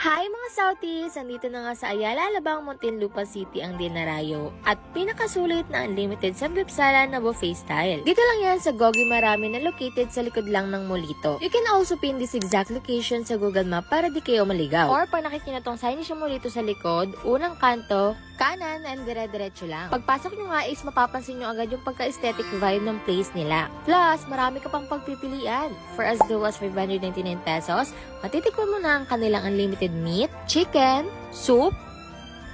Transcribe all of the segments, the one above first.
Hi mga Southeast! Andito na nga sa Ayala, Alabang, Muntinlupa City ang Dinarayo at pinakasulit na unlimited samgyeopsal na buffet style. Dito lang yan sa Gogi Marami na located sa likod lang ng Molito. You can also pin this exact location sa Google Map para di kayo maligaw. Or pag nakikita tong signage ng Molito sa likod, unang kanto, kanan and dire-diretso lang. Pagpasok nyo nga is mapapansin nyo agad yung pagka-aesthetic vibe ng place nila. Plus, marami ka pang pagpipilian. For as low as 599 pesos, matitikman mo na ang kanilang unlimited meat, chicken, soup,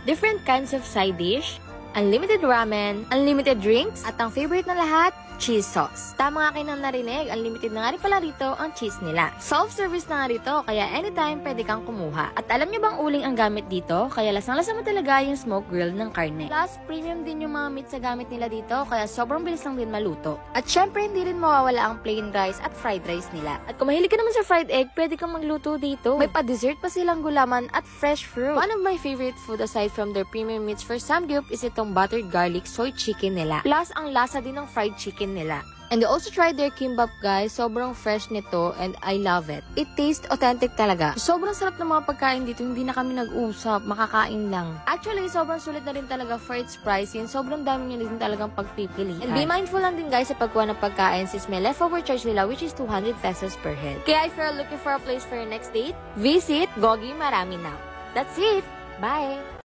different kinds of side dish, unlimited ramen, unlimited drinks, at ang favorite na lahat, cheese sauce. Tama nga kayo nang narinig, unlimited na nga rin pala rito ang cheese nila. Self-service na nga rito, kaya anytime pwede kang kumuha. At alam nyo bang uling ang gamit dito? Kaya lasang-lasa mo talaga yung smoke grill ng karne. Plus, premium din yung mga meat sa gamit nila dito, kaya sobrang bilis lang din maluto. At syempre, hindi rin mawawala ang plain rice at fried rice nila. At kung mahilig ka naman sa fried egg, pwede kang magluto dito. May pa-dessert pa silang gulaman at fresh fruit. One of my favorite food aside from their premium meats for samgyup is itong buttered garlic soy chicken nila. Plus, ang lasa din ng fried chicken nila. And I also tried their kimbap, guys. Sobrang fresh nito and I love it. It tastes authentic talaga. Sobrang sarap ng mga pagkain dito. Hindi na kami nag-usap. Makakain lang. Actually, sobrang sulit na rin talaga for its pricing. Sobrang dami nyo din talagang pagpipilian. And be mindful lang din, guys, sa pagkuha ng pagkain since may leftover charge nila which is 200 pesos per head. Kaya if you're looking for a place for your next date, visit Gogi Marami now. That's it! Bye!